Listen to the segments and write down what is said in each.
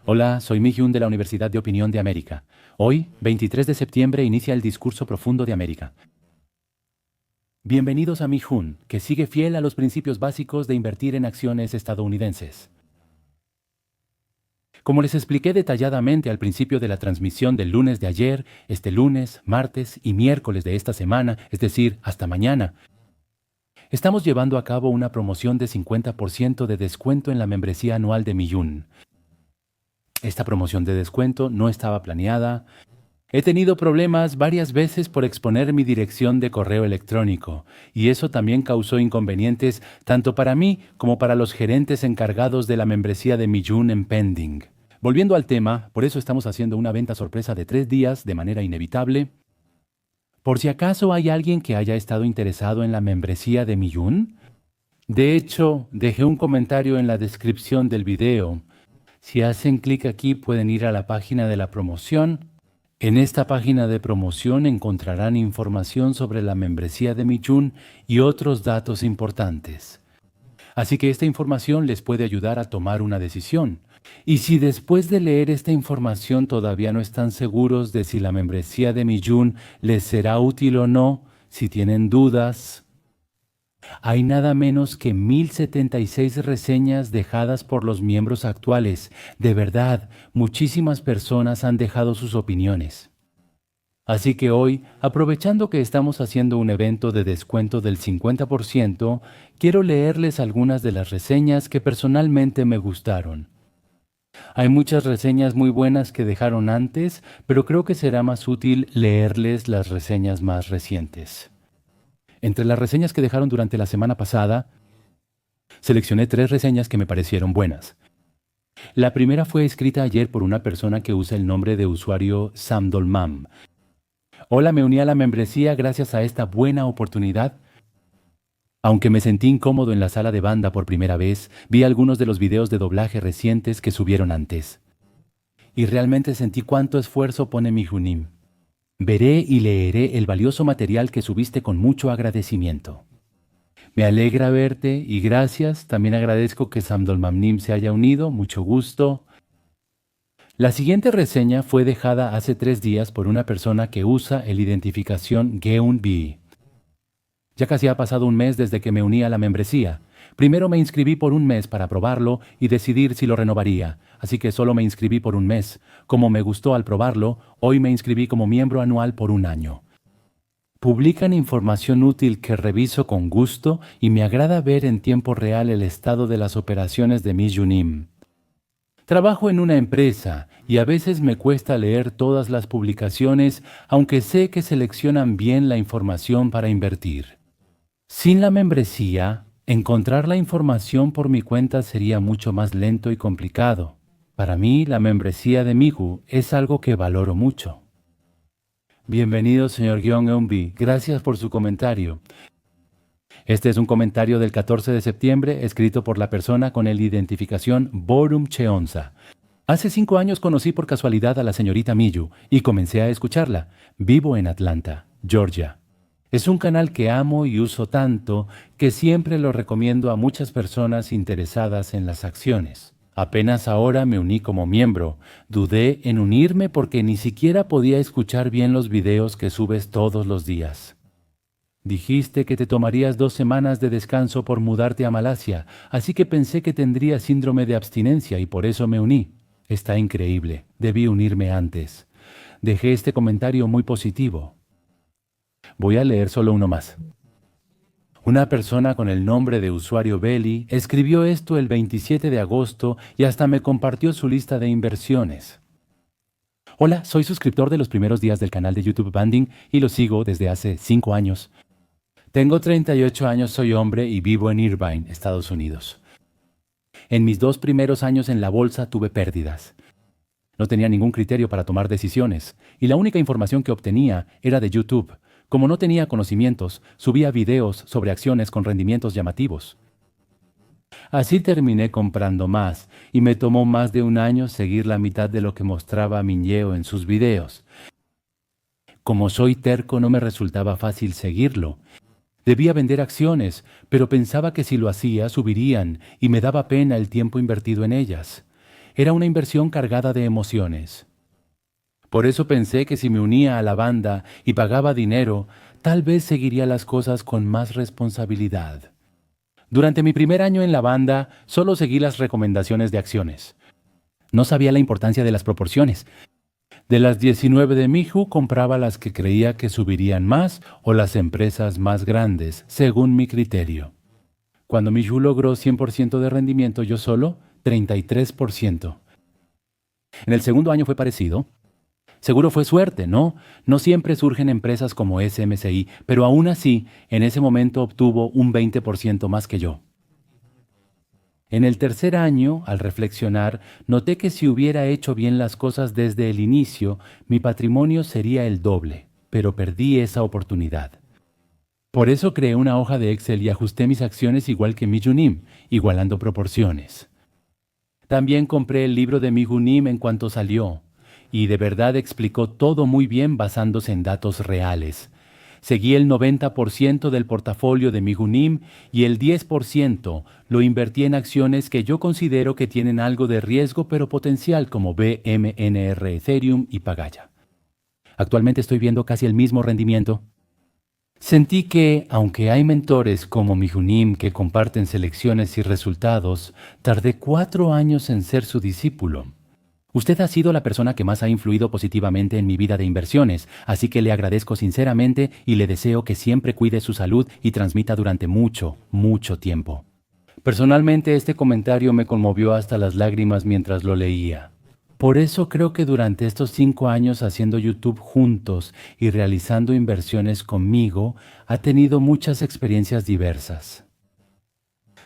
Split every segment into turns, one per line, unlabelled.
Hola, soy Mi-hyun de la Universidad de Opinión de América. Hoy, 23 de septiembre, inicia el Discurso Profundo de América. Bienvenidos a Mi-hyun, que sigue fiel a los principios básicos de invertir en acciones estadounidenses. Como les expliqué detalladamente al principio de la transmisión del lunes de ayer, este lunes, martes y miércoles de esta semana, es decir, hasta mañana, estamos llevando a cabo una promoción de 50% de descuento en la membresía anual de Mi-hyun. Esta promoción de descuento no estaba planeada. He tenido problemas varias veces por exponer mi dirección de correo electrónico, y eso también causó inconvenientes tanto para mí como para los gerentes encargados de la membresía de Mi-hyun en Pending. Volviendo al tema, por eso estamos haciendo una venta sorpresa de 3 días de manera inevitable. Por si acaso hay alguien que haya estado interesado en la membresía de Mi-hyun. De hecho, dejé un comentario en la descripción del video. Si hacen clic aquí pueden ir a la página de la promoción. En esta página de promoción encontrarán información sobre la membresía de Mi-hyun y otros datos importantes. Así que esta información les puede ayudar a tomar una decisión. Y si después de leer esta información todavía no están seguros de si la membresía de Mi-hyun les será útil o no, si tienen dudas, hay nada menos que 1076 reseñas dejadas por los miembros actuales. De verdad, muchísimas personas han dejado sus opiniones. Así que hoy, aprovechando que estamos haciendo un evento de descuento del 50%, quiero leerles algunas de las reseñas que personalmente me gustaron. Hay muchas reseñas muy buenas que dejaron antes, pero creo que será más útil leerles las reseñas más recientes. Entre las reseñas que dejaron durante la semana pasada, seleccioné 3 reseñas que me parecieron buenas. La primera fue escrita ayer por una persona que usa el nombre de usuario Samdolmam. Hola, me uní a la membresía gracias a esta buena oportunidad. Aunque me sentí incómodo en la sala de banda por primera vez, vi algunos de los videos de doblaje recientes que subieron antes. Y realmente sentí cuánto esfuerzo pone Mi-hyunim. Veré y leeré el valioso material que subiste con mucho agradecimiento. Me alegra verte y gracias. También agradezco que Samdolmamnim se haya unido. Mucho gusto. La siguiente reseña fue dejada hace 3 días por una persona que usa el identificación Geunbi. Ya casi ha pasado un mes desde que me uní a la membresía. Primero me inscribí por un mes para probarlo y decidir si lo renovaría, así que solo me inscribí por un mes. Como me gustó al probarlo, hoy me inscribí como miembro anual por un año. Publican información útil que reviso con gusto y me agrada ver en tiempo real el estado de las operaciones de Mi-hyunim. Trabajo en una empresa y a veces me cuesta leer todas las publicaciones, aunque sé que seleccionan bien la información para invertir. Sin la membresía, encontrar la información por mi cuenta sería mucho más lento y complicado. Para mí, la membresía de Mihu es algo que valoro mucho. Bienvenido, señor Gyeong-eun-bi. Gracias por su comentario. Este es un comentario del 14 de septiembre escrito por la persona con el identificación Borum Cheonsa. Hace 5 años conocí por casualidad a la señorita Miyu y comencé a escucharla. Vivo en Atlanta, Georgia. Es un canal que amo y uso tanto que siempre lo recomiendo a muchas personas interesadas en las acciones. Apenas ahora me uní como miembro. Dudé en unirme porque ni siquiera podía escuchar bien los videos que subes todos los días. Dijiste que te tomarías 2 semanas de descanso por mudarte a Malasia, así que pensé que tendría síndrome de abstinencia y por eso me uní. Está increíble. Debí unirme antes. Dejé este comentario muy positivo. Voy a leer solo uno más. Una persona con el nombre de usuario Belly escribió esto el 27 de agosto y hasta me compartió su lista de inversiones. Hola, soy suscriptor de los primeros días del canal de YouTube Banding y lo sigo desde hace 5 años. Tengo 38 años, soy hombre y vivo en Irvine, Estados Unidos. En mis 2 primeros años en la bolsa tuve pérdidas. No tenía ningún criterio para tomar decisiones y la única información que obtenía era de YouTube. Como no tenía conocimientos, subía videos sobre acciones con rendimientos llamativos. Así terminé comprando más y me tomó más de un año seguir la mitad de lo que mostraba Mingyeo en sus videos. Como soy terco no me resultaba fácil seguirlo. Debía vender acciones, pero pensaba que si lo hacía subirían y me daba pena el tiempo invertido en ellas. Era una inversión cargada de emociones. Por eso pensé que si me unía a la banda y pagaba dinero, tal vez seguiría las cosas con más responsabilidad. Durante mi primer año en la banda, solo seguí las recomendaciones de acciones. No sabía la importancia de las proporciones. De las 19 de Mihu compraba las que creía que subirían más o las empresas más grandes, según mi criterio. Cuando Mihu logró 100% de rendimiento, yo solo 33%. En el segundo año fue parecido. Seguro fue suerte, ¿no? No siempre surgen empresas como SMCI, pero aún así, en ese momento obtuvo un 20% más que yo. En el tercer año, al reflexionar, noté que si hubiera hecho bien las cosas desde el inicio, mi patrimonio sería el doble, pero perdí esa oportunidad. Por eso creé una hoja de Excel y ajusté mis acciones igual que Mijunim, igualando proporciones. También compré el libro de Mijunim en cuanto salió, y de verdad explicó todo muy bien basándose en datos reales. Seguí el 90% del portafolio de Mijunim y el 10% lo invertí en acciones que yo considero que tienen algo de riesgo pero potencial como BMNR, Ethereum y Pagaya. Actualmente estoy viendo casi el mismo rendimiento. Sentí que, aunque hay mentores como Mijunim que comparten selecciones y resultados, tardé 4 años en ser su discípulo. Usted ha sido la persona que más ha influido positivamente en mi vida de inversiones, así que le agradezco sinceramente y le deseo que siempre cuide su salud y transmita durante mucho, mucho tiempo. Personalmente, este comentario me conmovió hasta las lágrimas mientras lo leía. Por eso creo que durante estos 5 años haciendo YouTube juntos y realizando inversiones conmigo, ha tenido muchas experiencias diversas.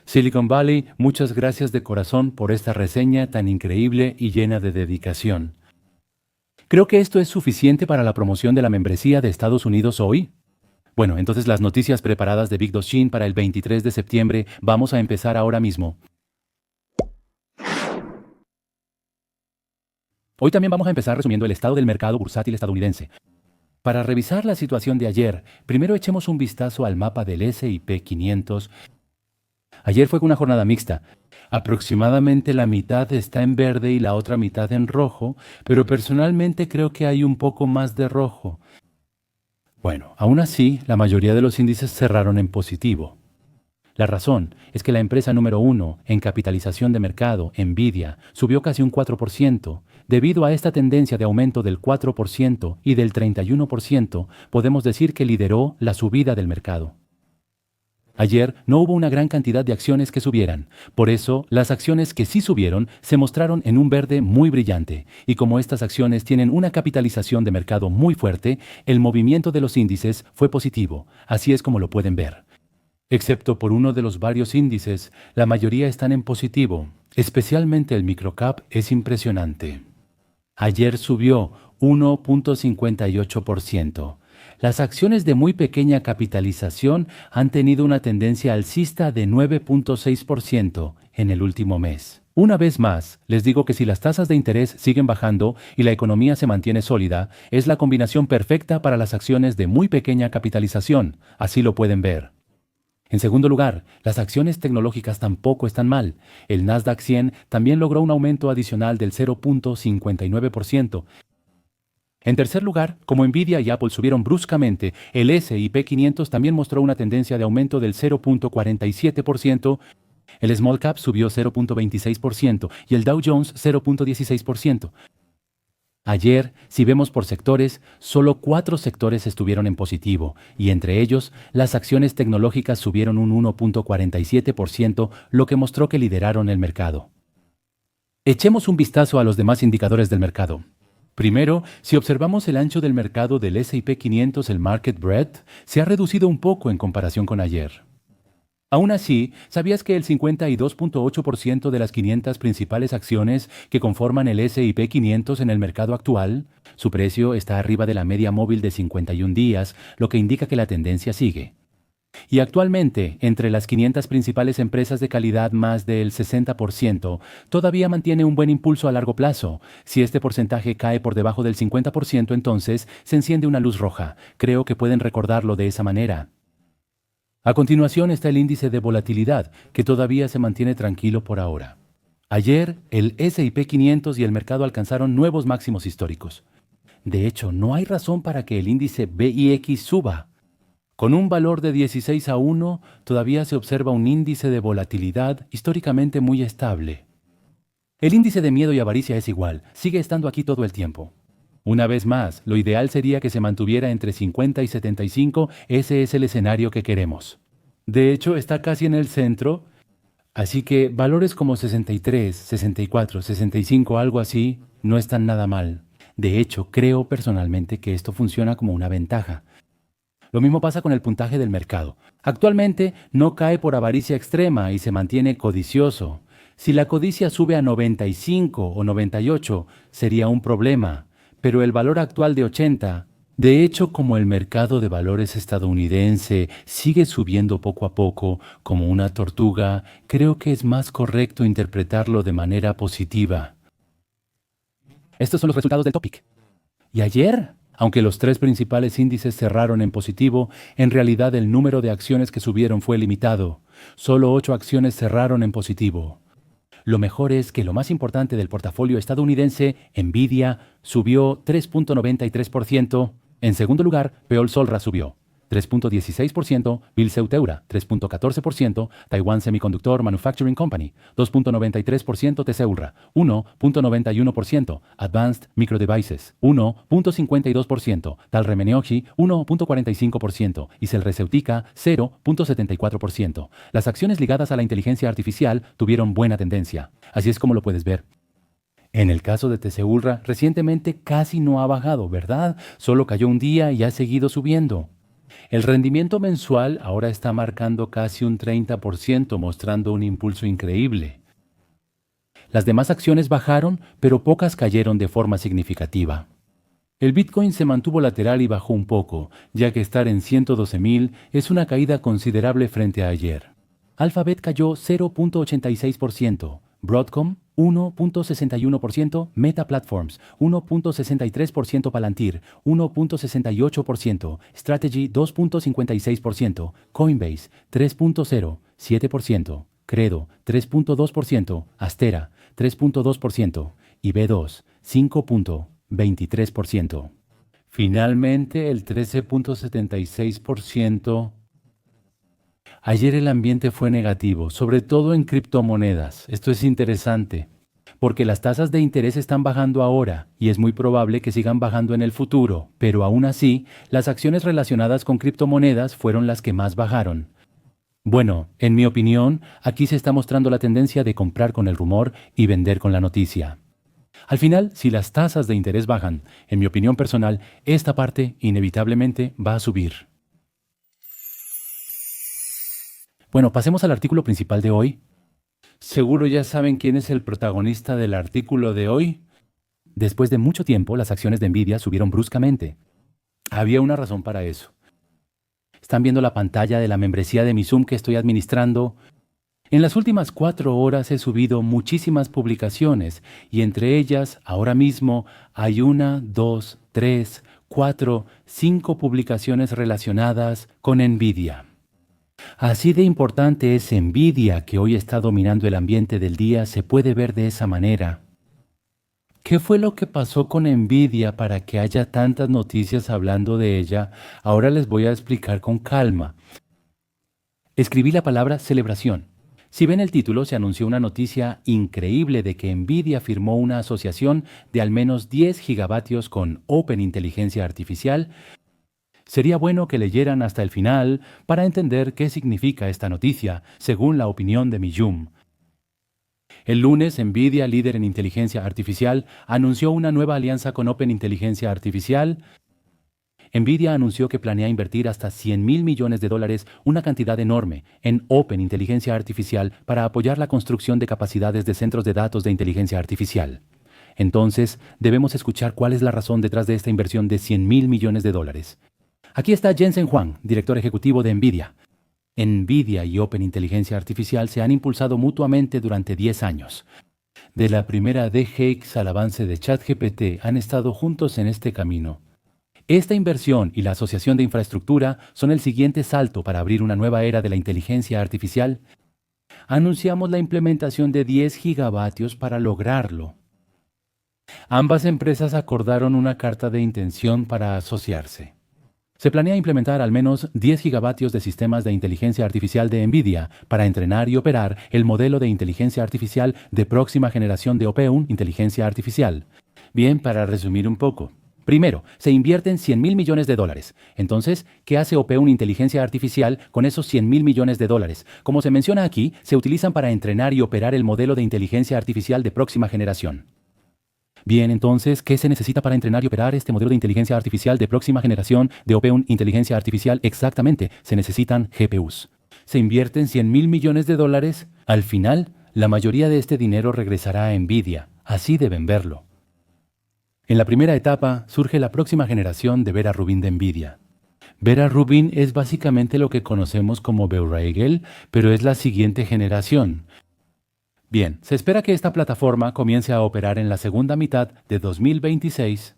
Silicon Valley, muchas gracias de corazón por esta reseña tan increíble y llena de dedicación. Creo que esto es suficiente para la promoción de la membresía de Estados Unidos hoy. Bueno, entonces las noticias preparadas de Big Doshin para el 23 de septiembre vamos a empezar ahora mismo. Hoy también vamos a empezar resumiendo el estado del mercado bursátil estadounidense. Para revisar la situación de ayer, primero echemos un vistazo al mapa del S&P 500. Ayer fue una jornada mixta. Aproximadamente la mitad está en verde y la otra mitad en rojo, pero personalmente creo que hay un poco más de rojo. Bueno, aún así, la mayoría de los índices cerraron en positivo. La razón es que la empresa número 1 en capitalización de mercado, Nvidia, subió casi un 4%. Debido a esta tendencia de aumento del 4% y del 31%, podemos decir que lideró la subida del mercado. Ayer no hubo una gran cantidad de acciones que subieran, por eso las acciones que sí subieron se mostraron en un verde muy brillante, y como estas acciones tienen una capitalización de mercado muy fuerte, el movimiento de los índices fue positivo, así es como lo pueden ver. Excepto por uno de los varios índices, la mayoría están en positivo, especialmente el microcap es impresionante. Ayer subió 1.58%. Las acciones de muy pequeña capitalización han tenido una tendencia alcista de 9.6% en el último mes. Una vez más, les digo que si las tasas de interés siguen bajando y la economía se mantiene sólida, es la combinación perfecta para las acciones de muy pequeña capitalización, así lo pueden ver. En segundo lugar, las acciones tecnológicas tampoco están mal. El Nasdaq 100 también logró un aumento adicional del 0.59%. En tercer lugar, como Nvidia y Apple subieron bruscamente, el S&P 500 también mostró una tendencia de aumento del 0.47%, el Small Cap subió 0.26% y el Dow Jones 0.16%. Ayer, si vemos por sectores, solo 4 sectores estuvieron en positivo, y entre ellos, las acciones tecnológicas subieron un 1.47%, lo que mostró que lideraron el mercado. Echemos un vistazo a los demás indicadores del mercado. Primero, si observamos el ancho del mercado del S&P 500, el Market Breadth, se ha reducido un poco en comparación con ayer. Aún así, ¿sabías que el 52.8% de las 500 principales acciones que conforman el S&P 500 en el mercado actual, su precio está arriba de la media móvil de 51 días, lo que indica que la tendencia sigue? Y actualmente, entre las 500 principales empresas de calidad, más del 60% todavía mantiene un buen impulso a largo plazo. Si este porcentaje cae por debajo del 50%, entonces se enciende una luz roja. Creo que pueden recordarlo de esa manera. A continuación está el índice de volatilidad, que todavía se mantiene tranquilo por ahora. Ayer, el S&P 500 y el mercado alcanzaron nuevos máximos históricos. De hecho, no hay razón para que el índice VIX suba. Con un valor de 16:1, todavía se observa un índice de volatilidad históricamente muy estable. El índice de miedo y avaricia es igual, sigue estando aquí todo el tiempo. Una vez más, lo ideal sería que se mantuviera entre 50 y 75, ese es el escenario que queremos. De hecho, está casi en el centro, así que valores como 63, 64, 65, algo así, no están nada mal. De hecho, creo personalmente que esto funciona como una ventaja. Lo mismo pasa con el puntaje del mercado. Actualmente no cae por avaricia extrema y se mantiene codicioso. Si la codicia sube a 95 o 98, sería un problema, pero el valor actual de 80, de hecho, como el mercado de valores estadounidense sigue subiendo poco a poco como una tortuga, creo que es más correcto interpretarlo de manera positiva. Estos son los resultados del Topic. Y ayer, aunque los tres principales índices cerraron en positivo, en realidad el número de acciones que subieron fue limitado. Solo 8 acciones cerraron en positivo. Lo mejor es que lo más importante del portafolio estadounidense, Nvidia, subió 3.93%. En segundo lugar, Peol Solra subió 3.16%, Bill Ceuteura 3.14%, Taiwan Semiconductor Manufacturing Company 2.93%, Teseulra 1.91%, Advanced Micro Devices 1.52%, Talremenioji 1.45% y Celreceutica 0.74%. Las acciones ligadas a la inteligencia artificial tuvieron buena tendencia. Así es como lo puedes ver. En el caso de Teseulra, recientemente casi no ha bajado, ¿verdad? Solo cayó un día y ha seguido subiendo. El rendimiento mensual ahora está marcando casi un 30%, mostrando un impulso increíble. Las demás acciones bajaron, pero pocas cayeron de forma significativa. El Bitcoin se mantuvo lateral y bajó un poco, ya que estar en 112.000 es una caída considerable frente a ayer. Alphabet cayó 0.86%, Broadcom 1.61%, Meta Platforms 1.63%, Palantir 1.68%, Strategy 2.56%, Coinbase 3.07%, Credo 3.2%, Astera 3.2% y B2 5.23%. Finalmente, el 13.76%. Ayer el ambiente fue negativo, sobre todo en criptomonedas. Esto es interesante, porque las tasas de interés están bajando ahora y es muy probable que sigan bajando en el futuro, pero aún así, las acciones relacionadas con criptomonedas fueron las que más bajaron. Bueno, en mi opinión, aquí se está mostrando la tendencia de comprar con el rumor y vender con la noticia. Al final, si las tasas de interés bajan, en mi opinión personal, esta parte inevitablemente va a subir. Bueno, pasemos al artículo principal de hoy. Seguro ya saben quién es el protagonista del artículo de hoy. Después de mucho tiempo, las acciones de Nvidia subieron bruscamente. Había una razón para eso. Están viendo la pantalla de la membresía de mi Zoom que estoy administrando. En las últimas 4 horas he subido muchísimas publicaciones y entre ellas, ahora mismo, hay 1, 2, 3, 4, 5 publicaciones relacionadas con Nvidia. Así de importante es Nvidia, que hoy está dominando el ambiente del día, se puede ver de esa manera. ¿Qué fue lo que pasó con Nvidia para que haya tantas noticias hablando de ella? Ahora les voy a explicar con calma. Escribí la palabra celebración. Si ven el título, se anunció una noticia increíble de que Nvidia firmó una asociación de al menos 10 gigavatios con Open Inteligencia Artificial. Sería bueno que leyeran hasta el final para entender qué significa esta noticia, según la opinión de Mijum. El lunes, Nvidia, líder en inteligencia artificial, anunció una nueva alianza con Open Inteligencia Artificial. Nvidia anunció que planea invertir hasta $100.000 millones, una cantidad enorme, en Open Inteligencia Artificial para apoyar la construcción de capacidades de centros de datos de inteligencia artificial. Entonces, debemos escuchar cuál es la razón detrás de esta inversión de $100.000 millones. Aquí está Jensen Huang, director ejecutivo de Nvidia. Nvidia y Open Inteligencia Artificial se han impulsado mutuamente durante 10 años. De la primera DGX al avance de ChatGPT han estado juntos en este camino. Esta inversión y la asociación de infraestructura son el siguiente salto para abrir una nueva era de la inteligencia artificial. anunciamos la implementación de 10 gigavatios para lograrlo. Ambas empresas acordaron una carta de intención para asociarse. Se planea implementar al menos 10 gigavatios de sistemas de inteligencia artificial de NVIDIA para entrenar y operar el modelo de inteligencia artificial de próxima generación de OP1 Inteligencia Artificial. Bien, para resumir un poco. Primero, se invierten $100.000 millones. Entonces, ¿qué hace OP1 Inteligencia Artificial con esos $100.000 millones? Como se menciona aquí, se utilizan para entrenar y operar el modelo de inteligencia artificial de próxima generación. Bien, entonces, ¿qué se necesita para entrenar y operar este modelo de inteligencia artificial de próxima generación de OP1 Inteligencia Artificial? Exactamente, se necesitan GPUs. Se invierten $100.000 millones. Al final, la mayoría de este dinero regresará a NVIDIA. Así deben verlo. En la primera etapa, surge la próxima generación de Vera Rubin de NVIDIA. Vera Rubin es básicamente lo que conocemos como Beurreigel, pero es la siguiente generación. Bien, se espera que esta plataforma comience a operar en la segunda mitad de 2026.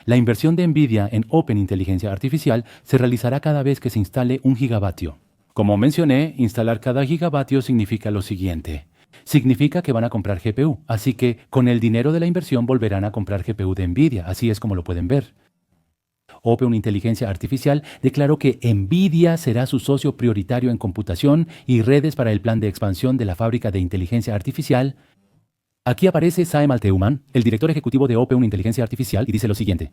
La inversión de NVIDIA en Open Inteligencia Artificial se realizará cada vez que se instale un gigavatio. Como mencioné, instalar cada gigavatio significa lo siguiente. Significa que van a comprar GPU, así que con el dinero de la inversión volverán a comprar GPU de NVIDIA, así es como lo pueden ver. Open Inteligencia Artificial declaró que NVIDIA será su socio prioritario en computación y redes para el plan de expansión de la fábrica de inteligencia artificial. Aquí aparece Saem Alteuman, el director ejecutivo de Open Inteligencia Artificial, y dice lo siguiente.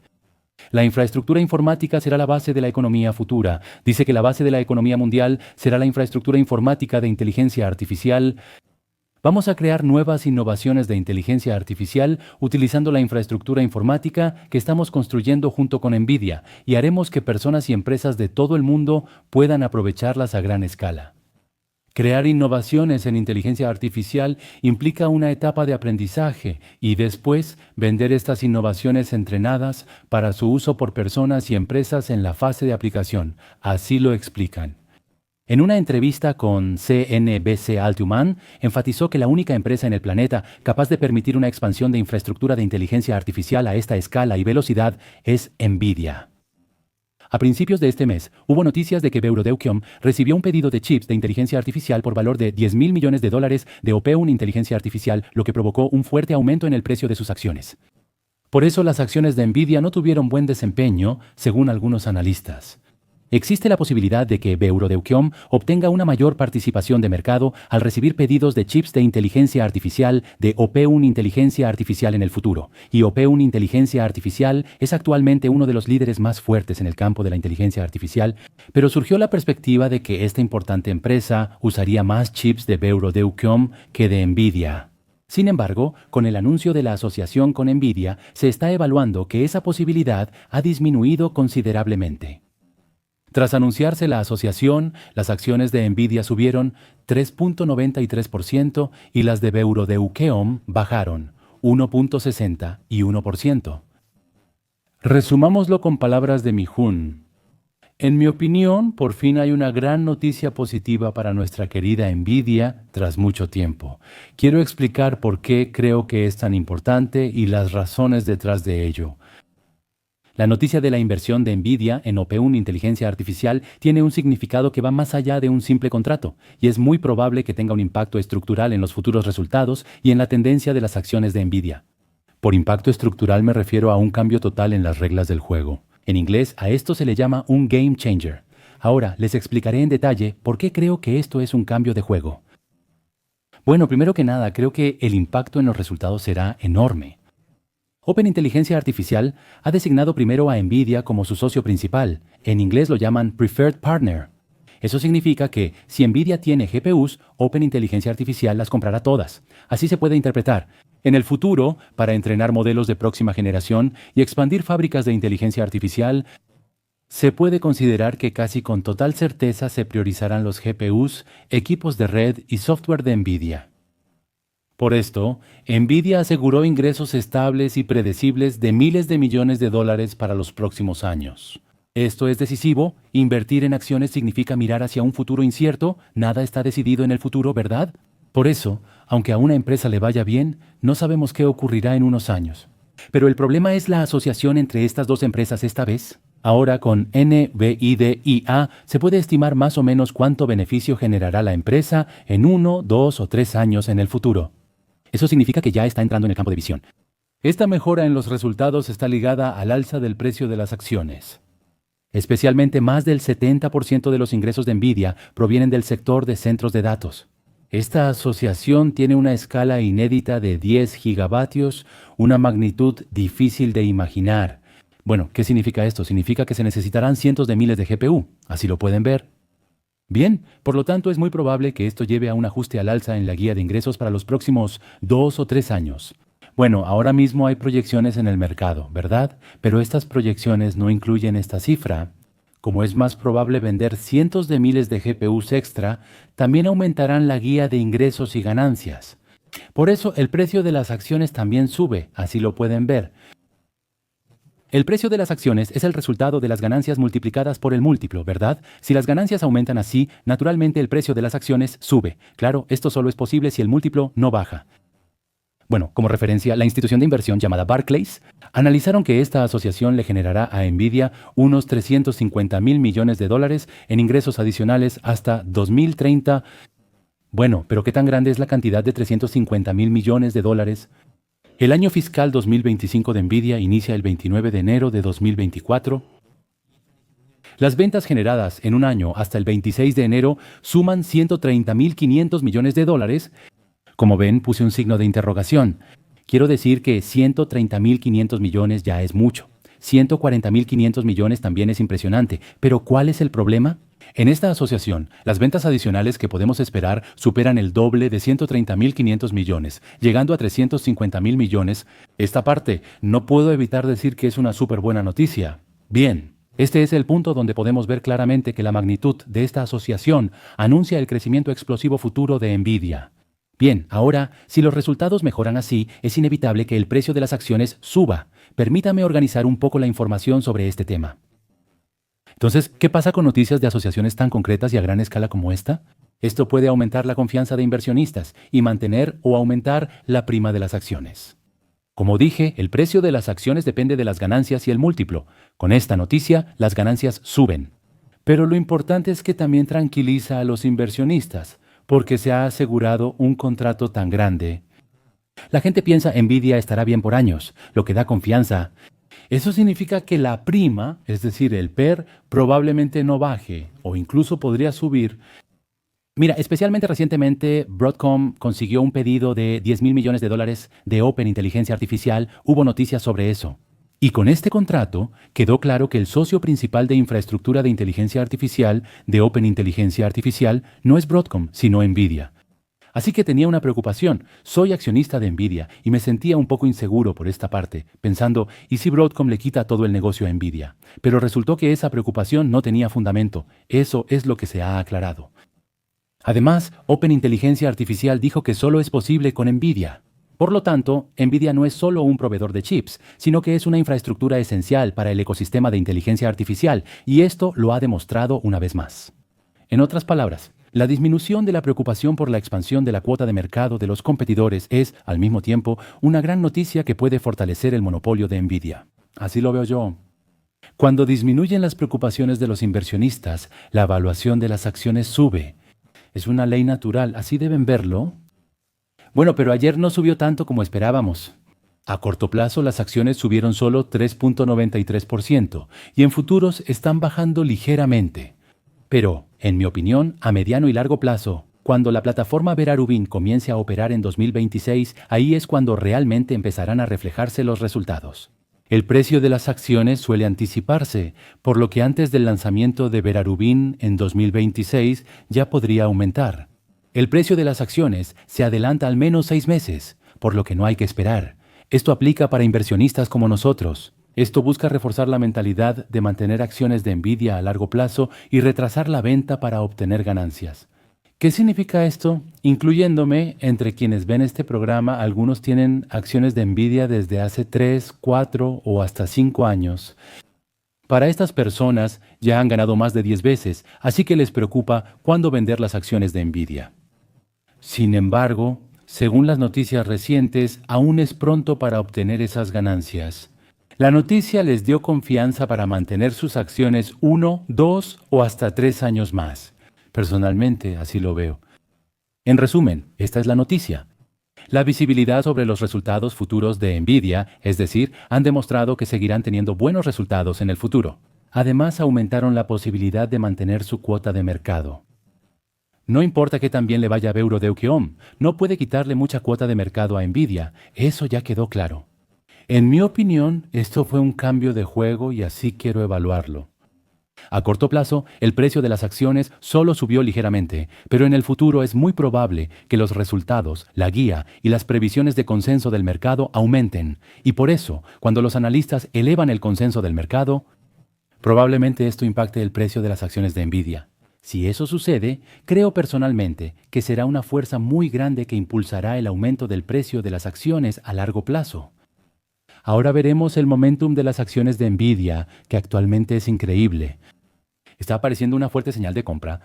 La infraestructura informática será la base de la economía futura. Dice que la base de la economía mundial será la infraestructura informática de inteligencia artificial. Vamos a crear nuevas innovaciones de inteligencia artificial utilizando la infraestructura informática que estamos construyendo junto con NVIDIA y haremos que personas y empresas de todo el mundo puedan aprovecharlas a gran escala. Crear innovaciones en inteligencia artificial implica una etapa de aprendizaje y después vender estas innovaciones entrenadas para su uso por personas y empresas en la fase de aplicación. Así lo explican. En una entrevista con CNBC, Alteuman enfatizó que la única empresa en el planeta capaz de permitir una expansión de infraestructura de inteligencia artificial a esta escala y velocidad es NVIDIA. A principios de este mes, hubo noticias de que Beurreigel recibió un pedido de chips de inteligencia artificial por valor de $10.000 millones de OP1 Inteligencia Artificial, lo que provocó un fuerte aumento en el precio de sus acciones. Por eso las acciones de NVIDIA no tuvieron buen desempeño, según algunos analistas. Existe la posibilidad de que Beurreigel obtenga una mayor participación de mercado al recibir pedidos de chips de inteligencia artificial de OP1 Inteligencia Artificial en el futuro. Y OP1 Inteligencia Artificial es actualmente uno de los líderes más fuertes en el campo de la inteligencia artificial, pero surgió la perspectiva de que esta importante empresa usaría más chips de Beurreigel que de NVIDIA. Sin embargo, con el anuncio de la asociación con NVIDIA, se está evaluando que esa posibilidad ha disminuido considerablemente. Tras anunciarse la asociación, las acciones de NVIDIA subieron 3.93% y las de Beurreigel bajaron 1.61%. Resumámoslo con palabras de Mi-Hoon. En mi opinión, por fin hay una gran noticia positiva para nuestra querida NVIDIA tras mucho tiempo. Quiero explicar por qué creo que es tan importante y las razones detrás de ello. La noticia de la inversión de NVIDIA en OP1 Inteligencia Artificial tiene un significado que va más allá de un simple contrato, y es muy probable que tenga un impacto estructural en los futuros resultados y en la tendencia de las acciones de NVIDIA. Por impacto estructural me refiero a un cambio total en las reglas del juego. En inglés, a esto se le llama un game changer. Ahora, les explicaré en detalle por qué creo que esto es un cambio de juego. Bueno, primero que nada, creo que el impacto en los resultados será enorme. Open Inteligencia Artificial ha designado primero a NVIDIA como su socio principal. En inglés lo llaman Preferred Partner. Eso significa que si NVIDIA tiene GPUs, Open Inteligencia Artificial las comprará todas. Así se puede interpretar. En el futuro, para entrenar modelos de próxima generación y expandir fábricas de inteligencia artificial, se puede considerar que casi con total certeza se priorizarán los GPUs, equipos de red y software de NVIDIA. Por esto, NVIDIA aseguró ingresos estables y predecibles de miles de millones de dólares para los próximos años. Esto es decisivo. Invertir en acciones significa mirar hacia un futuro incierto. Nada está decidido en el futuro, ¿verdad? Por eso, aunque a una empresa le vaya bien, no sabemos qué ocurrirá en unos años. Pero el problema es la asociación entre estas dos empresas esta vez. Ahora con NVIDIA se puede estimar más o menos cuánto beneficio generará la empresa en 1, 2 o 3 años en el futuro. Eso significa que ya está entrando en el campo de visión. Esta mejora en los resultados está ligada al alza del precio de las acciones. Especialmente más del 70% de los ingresos de Nvidia provienen del sector de centros de datos. Esta asociación tiene una escala inédita de 10 gigavatios, una magnitud difícil de imaginar. Bueno, ¿qué significa esto? Significa que se necesitarán cientos de miles de GPU, así lo pueden ver. Bien, por lo tanto es muy probable que esto lleve a un ajuste al alza en la guía de ingresos para los próximos 2 o 3 años. Bueno, ahora mismo hay proyecciones en el mercado, ¿verdad? Pero estas proyecciones no incluyen esta cifra. Como es más probable vender cientos de miles de GPUs extra, también aumentarán la guía de ingresos y ganancias. Por eso el precio de las acciones también sube, así lo pueden ver. El precio de las acciones es el resultado de las ganancias multiplicadas por el múltiplo, ¿verdad? Si las ganancias aumentan así, naturalmente el precio de las acciones sube. Claro, esto solo es posible si el múltiplo no baja. Bueno, como referencia, la institución de inversión llamada Barclays analizaron que esta asociación le generará a Nvidia unos 350,000 millones de dólares en ingresos adicionales hasta 2030. Bueno, pero ¿qué tan grande es la cantidad de 350,000 millones de dólares? El año fiscal 2025 de Nvidia inicia el 29 de enero de 2024. Las ventas generadas en un año hasta el 26 de enero suman 130,500 millones de dólares. Como ven, puse un signo de interrogación. Quiero decir que 130,500 millones ya es mucho. 140,500 millones también es impresionante. Pero ¿cuál es el problema? En esta asociación, las ventas adicionales que podemos esperar superan el doble de 130,500 millones, llegando a 350,000 millones. Esta parte, no puedo evitar decir que es una súper buena noticia. Bien, este es el punto donde podemos ver claramente que la magnitud de esta asociación anuncia el crecimiento explosivo futuro de Nvidia. Bien, ahora, si los resultados mejoran así, es inevitable que el precio de las acciones suba. Permítame organizar un poco la información sobre este tema. Entonces, ¿qué pasa con noticias de asociaciones tan concretas y a gran escala como esta? Esto puede aumentar la confianza de inversionistas y mantener o aumentar la prima de las acciones. Como dije, el precio de las acciones depende de las ganancias y el múltiplo. Con esta noticia, las ganancias suben. Pero lo importante es que también tranquiliza a los inversionistas, porque se ha asegurado un contrato tan grande. La gente piensa Nvidia estará bien por años, lo que da confianza. Eso significa que la prima, es decir, el PER, probablemente no baje o incluso podría subir. Mira, especialmente recientemente Broadcom consiguió un pedido de 10,000 millones de dólares de Open Inteligencia Artificial. Hubo noticias sobre eso. Y con este contrato quedó claro que el socio principal de infraestructura de inteligencia artificial de Open Inteligencia Artificial no es Broadcom, sino Nvidia. Así que tenía una preocupación. Soy accionista de Nvidia y me sentía un poco inseguro por esta parte, pensando, ¿y si Broadcom le quita todo el negocio a Nvidia? Pero resultó que esa preocupación no tenía fundamento. Eso es lo que se ha aclarado. Además, Open Inteligencia Artificial dijo que solo es posible con Nvidia. Por lo tanto, Nvidia no es solo un proveedor de chips, sino que es una infraestructura esencial para el ecosistema de inteligencia artificial, y esto lo ha demostrado una vez más. En otras palabras, la disminución de la preocupación por la expansión de la cuota de mercado de los competidores es, al mismo tiempo, una gran noticia que puede fortalecer el monopolio de Nvidia. Así lo veo yo. Cuando disminuyen las preocupaciones de los inversionistas, la evaluación de las acciones sube. Es una ley natural, ¿así deben verlo? Bueno, pero ayer no subió tanto como esperábamos. A corto plazo las acciones subieron solo 3.93% y en futuros están bajando ligeramente. Pero, en mi opinión, a mediano y largo plazo, cuando la plataforma Vera Rubin comience a operar en 2026, ahí es cuando realmente empezarán a reflejarse los resultados. El precio de las acciones suele anticiparse, por lo que antes del lanzamiento de Vera Rubin en 2026 ya podría aumentar. El precio de las acciones se adelanta al menos 6 meses, por lo que no hay que esperar. Esto aplica para inversionistas como nosotros. Esto busca reforzar la mentalidad de mantener acciones de Nvidia a largo plazo y retrasar la venta para obtener ganancias. ¿Qué significa esto? Incluyéndome, entre quienes ven este programa, algunos tienen acciones de Nvidia desde hace 3, 4 o hasta 5 años. Para estas personas ya han ganado más de 10 veces, así que les preocupa cuándo vender las acciones de Nvidia. Sin embargo, según las noticias recientes, aún es pronto para obtener esas ganancias. La noticia les dio confianza para mantener sus acciones 1, 2 o hasta 3 años más. Personalmente, así lo veo. En resumen, esta es la noticia. La visibilidad sobre los resultados futuros de Nvidia, es decir, han demostrado que seguirán teniendo buenos resultados en el futuro. Además, aumentaron la posibilidad de mantener su cuota de mercado. No importa que tan bien le vaya a Eurodeukeom, no puede quitarle mucha cuota de mercado a Nvidia, eso ya quedó claro. En mi opinión, esto fue un cambio de juego y así quiero evaluarlo. A corto plazo, el precio de las acciones solo subió ligeramente, pero en el futuro es muy probable que los resultados, la guía y las previsiones de consenso del mercado aumenten, y por eso, cuando los analistas elevan el consenso del mercado, probablemente esto impacte el precio de las acciones de Nvidia. Si eso sucede, creo personalmente que será una fuerza muy grande que impulsará el aumento del precio de las acciones a largo plazo. Ahora veremos el momentum de las acciones de Nvidia, que actualmente es increíble. Está apareciendo una fuerte señal de compra.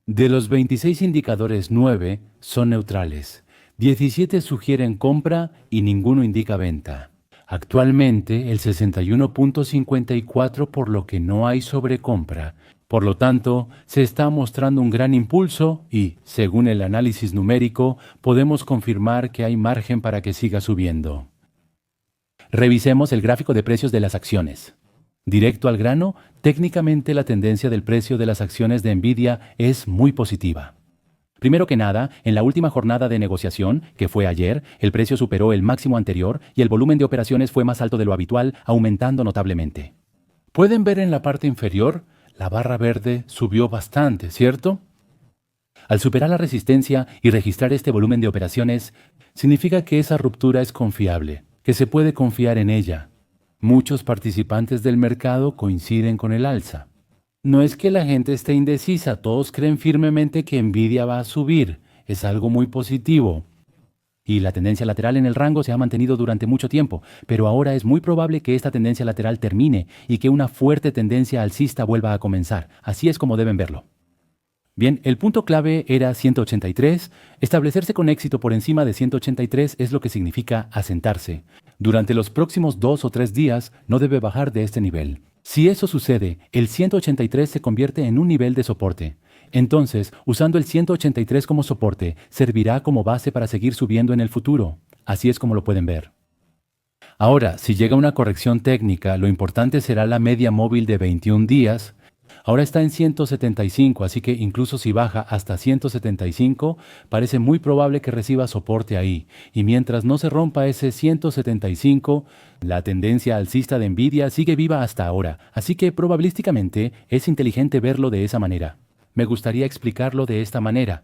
De los 26 indicadores, 9 son neutrales. 17 sugieren compra y ninguno indica venta. Actualmente el 61.54 por lo que no hay sobrecompra. Por lo tanto, se está mostrando un gran impulso y, según el análisis numérico, podemos confirmar que hay margen para que siga subiendo. Revisemos el gráfico de precios de las acciones. Directo al grano, técnicamente la tendencia del precio de las acciones de Nvidia es muy positiva. Primero que nada, en la última jornada de negociación, que fue ayer, el precio superó el máximo anterior y el volumen de operaciones fue más alto de lo habitual, aumentando notablemente. Pueden ver en la parte inferior, la barra verde subió bastante, ¿cierto? Al superar la resistencia y registrar este volumen de operaciones, significa que esa ruptura es confiable, que se puede confiar en ella. Muchos participantes del mercado coinciden con el alza. No es que la gente esté indecisa, todos creen firmemente que Nvidia va a subir, es algo muy positivo. Y la tendencia lateral en el rango se ha mantenido durante mucho tiempo, pero ahora es muy probable que esta tendencia lateral termine y que una fuerte tendencia alcista vuelva a comenzar. Así es como deben verlo. Bien, el punto clave era 183. Establecerse con éxito por encima de 183 es lo que significa asentarse. Durante los próximos 2 o 3 días no debe bajar de este nivel. Si eso sucede, el 183 se convierte en un nivel de soporte. Entonces, usando el 183 como soporte, servirá como base para seguir subiendo en el futuro. Así es como lo pueden ver. Ahora, si llega una corrección técnica, lo importante será la media móvil de 21 días. Ahora está en 175, así que incluso si baja hasta 175, parece muy probable que reciba soporte ahí. Y mientras no se rompa ese 175, la tendencia alcista de Nvidia sigue viva hasta ahora, así que probabilísticamente es inteligente verlo de esa manera. Me gustaría explicarlo de esta manera.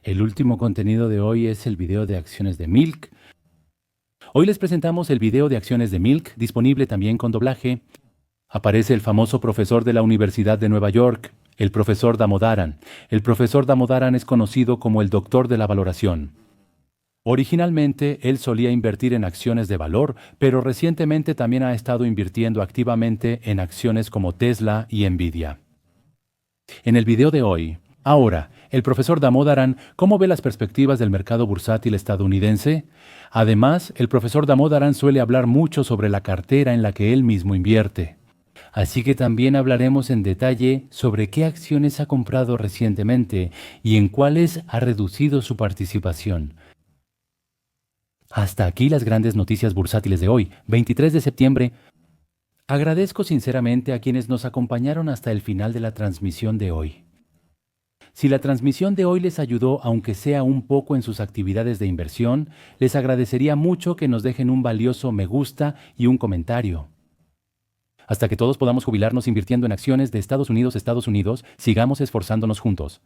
El último contenido de hoy es el video de acciones de Milk. Hoy les presentamos el video de acciones de Milk, disponible también con doblaje. Aparece el famoso profesor de la Universidad de Nueva York, el profesor Damodaran. El profesor Damodaran es conocido como el doctor de la valoración. Originalmente, él solía invertir en acciones de valor, pero recientemente también ha estado invirtiendo activamente en acciones como Tesla y Nvidia. En el video de hoy, ahora, el profesor Damodaran, ¿cómo ve las perspectivas del mercado bursátil estadounidense? Además, el profesor Damodaran suele hablar mucho sobre la cartera en la que él mismo invierte. Así que también hablaremos en detalle sobre qué acciones ha comprado recientemente y en cuáles ha reducido su participación. Hasta aquí las grandes noticias bursátiles de hoy, 23 de septiembre. Agradezco sinceramente a quienes nos acompañaron hasta el final de la transmisión de hoy. Si la transmisión de hoy les ayudó, aunque sea un poco en sus actividades de inversión, les agradecería mucho que nos dejen un valioso me gusta y un comentario. Hasta que todos podamos jubilarnos invirtiendo en acciones de Estados Unidos, sigamos esforzándonos juntos.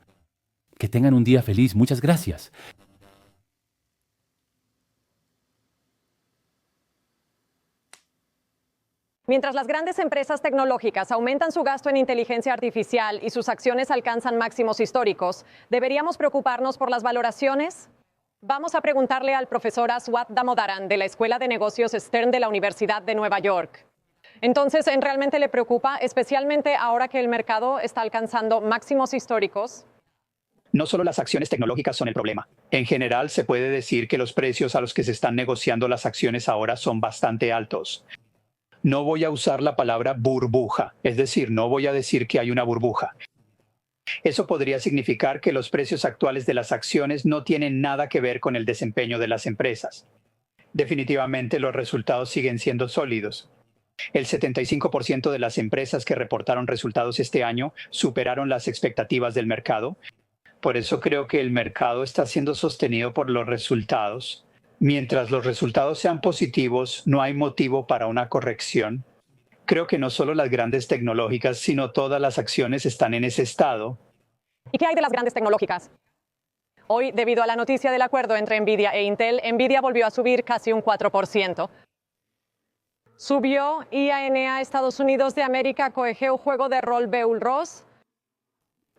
Que tengan un día feliz. Muchas gracias.
Mientras las grandes empresas tecnológicas aumentan su gasto en inteligencia artificial y sus acciones alcanzan máximos históricos, ¿deberíamos preocuparnos por las valoraciones? Vamos a preguntarle al profesor Aswath Damodaran de la Escuela de Negocios Stern de la Universidad de Nueva York. Entonces, ¿realmente le preocupa, especialmente ahora que el mercado está alcanzando máximos históricos?
No solo las acciones tecnológicas son el problema. En general, se puede decir que los precios a los que se están negociando las acciones ahora son bastante altos. No voy a usar la palabra burbuja, es decir, no voy a decir que hay una burbuja. Eso podría significar que los precios actuales de las acciones no tienen nada que ver con el desempeño de las empresas. Definitivamente los resultados siguen siendo sólidos. El 75% de las empresas que reportaron resultados este año superaron las expectativas del mercado. Por eso creo que el mercado está siendo sostenido por los resultados. Mientras los resultados sean positivos, no hay motivo para una corrección. Creo que no solo las grandes tecnológicas, sino todas las acciones están en ese estado.
¿Y qué hay de las grandes tecnológicas? Hoy, debido a la noticia del acuerdo entre Nvidia e Intel, Nvidia volvió a subir casi un 4%. Subió IANA Estados Unidos de América coegeu juego de rol Beul Ross.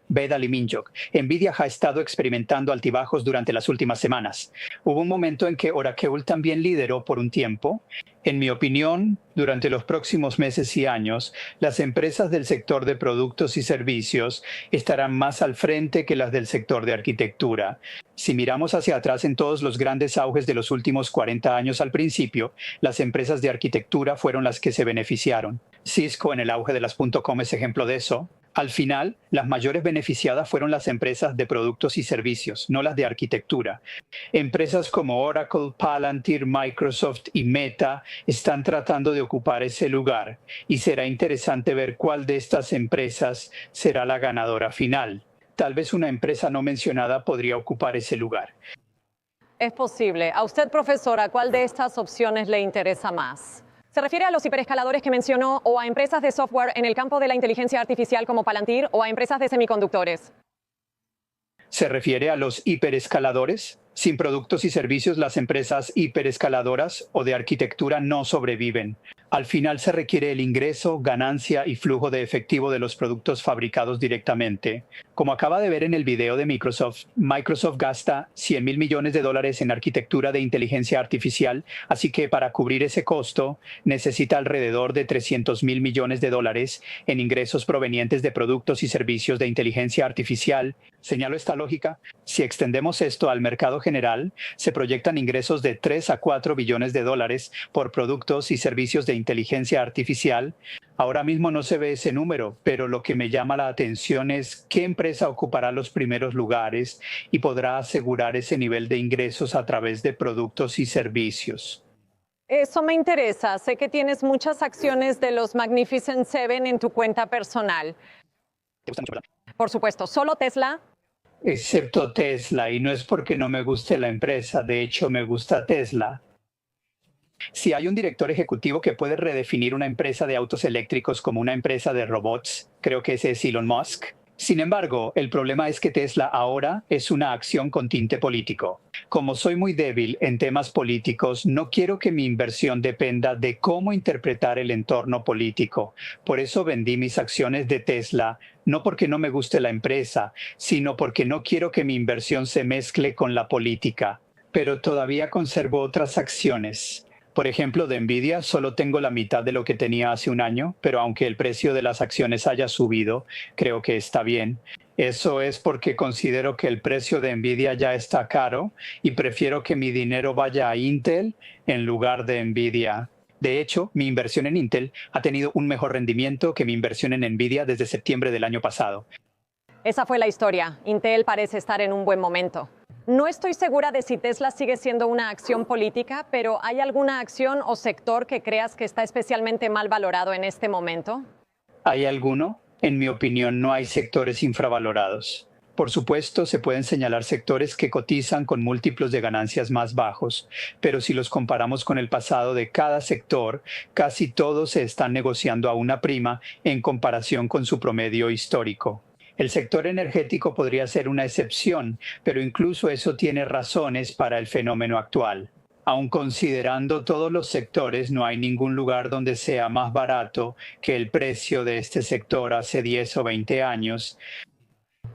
Vedal y Minjok. Nvidia ha estado experimentando altibajos durante las últimas semanas. Hubo un momento en que Oracle también lideró por un tiempo. En mi opinión, durante los próximos meses y años, las empresas del sector de productos y servicios estarán más al frente que las del sector de arquitectura. Si miramos hacia atrás en todos los grandes auges de los últimos 40 años al principio, las empresas de arquitectura fueron las que se beneficiaron. Cisco en el auge de las .com es ejemplo de eso. Al final, las mayores beneficiadas fueron las empresas de productos y servicios, no las de arquitectura. Empresas como Oracle, Palantir, Microsoft y Meta están tratando de ocupar ese lugar y será interesante ver cuál de estas empresas será la ganadora final. Tal vez una empresa no mencionada podría ocupar ese lugar.
Es posible. A usted, profesora, ¿cuál de estas opciones le interesa más? ¿Se refiere a los hiperescaladores que mencionó o a empresas de software en el campo de la inteligencia artificial como Palantir o a empresas de semiconductores?
¿Se refiere a los hiperescaladores? Sin productos y servicios, las empresas hiperescaladoras o de arquitectura no sobreviven. Al final se requiere el ingreso, ganancia y flujo de efectivo de los productos fabricados directamente. Como acaba de ver en el video de Microsoft, Microsoft gasta $100,000 millones en arquitectura de inteligencia artificial, así que para cubrir ese costo necesita alrededor de $300,000 millones en ingresos provenientes de productos y servicios de inteligencia artificial. ¿Señalo esta lógica? Si extendemos esto al mercado general, se proyectan ingresos de 3 a 4 billones de dólares por productos y servicios de inteligencia artificial. Ahora mismo no se ve ese número, pero lo que me llama la atención es qué empresa ocupará los primeros lugares y podrá asegurar ese nivel de ingresos a través de productos y servicios.
Eso me interesa. Sé que tienes muchas acciones de los Magnificent Seven en tu cuenta personal.
¿Te gusta mucho, verdad?
Por supuesto, ¿solo Tesla?
Excepto Tesla, y no es porque no me guste la empresa, de hecho me gusta Tesla. Si hay un director ejecutivo que puede redefinir una empresa de autos eléctricos como una empresa de robots, creo que ese es Elon Musk. Sin embargo, el problema es que Tesla ahora es una acción con tinte político. Como soy muy débil en temas políticos, no quiero que mi inversión dependa de cómo interpretar el entorno político. Por eso vendí mis acciones de Tesla, no porque no me guste la empresa, sino porque no quiero que mi inversión se mezcle con la política. Pero todavía conservo otras acciones. Por ejemplo, de Nvidia solo tengo la mitad de lo que tenía hace un año, pero aunque el precio de las acciones haya subido, creo que está bien. Eso es porque considero que el precio de Nvidia ya está caro y prefiero que mi dinero vaya a Intel en lugar de Nvidia. De hecho, mi inversión en Intel ha tenido un mejor rendimiento que mi inversión en Nvidia desde septiembre del año pasado.
Esa fue la historia. Intel parece estar en un buen momento. No estoy segura de si Tesla sigue siendo una acción política, pero ¿hay alguna acción o sector que creas que está especialmente mal valorado en este momento?
¿Hay alguno? En mi opinión, no hay sectores infravalorados. Por supuesto, se pueden señalar sectores que cotizan con múltiplos de ganancias más bajos, pero si los comparamos con el pasado de cada sector, casi todos se están negociando a una prima en comparación con su promedio histórico. El sector energético podría ser una excepción, pero incluso eso tiene razones para el fenómeno actual. Aun considerando todos los sectores, no hay ningún lugar donde sea más barato que el precio de este sector hace 10 o 20 años.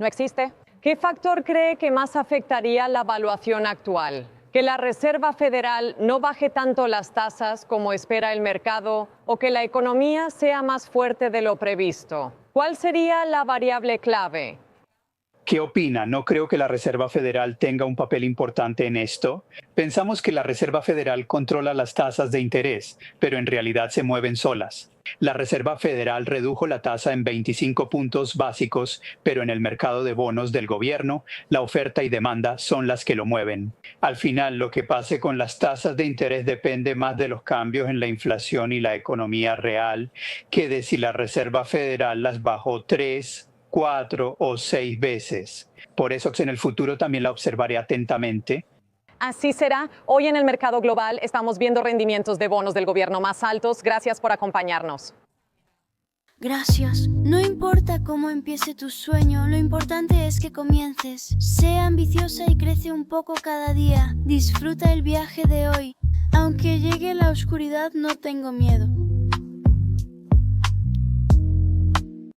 No existe. ¿Qué factor cree que más afectaría la valuación actual? ¿Que la Reserva Federal no baje tanto las tasas como espera el mercado o que la economía sea más fuerte de lo previsto? ¿Cuál sería la variable clave?
¿Qué opina? No creo que la Reserva Federal tenga un papel importante en esto. Pensamos que la Reserva Federal controla las tasas de interés, pero en realidad se mueven solas. La Reserva Federal redujo la tasa en 25 puntos básicos, pero en el mercado de bonos del gobierno, la oferta y demanda son las que lo mueven. Al final, lo que pase con las tasas de interés depende más de los cambios en la inflación y la economía real que de si la Reserva Federal las bajó 3, 4 o 6 veces. Por eso en el futuro también la observaré atentamente.
Así será. Hoy en el mercado global estamos viendo rendimientos de bonos del gobierno más altos. Gracias por acompañarnos.
Gracias. No importa cómo empiece tu sueño, lo importante es que comiences. Sé ambiciosa y crece un poco cada día. Disfruta el viaje de hoy. Aunque llegue la oscuridad, no tengo miedo.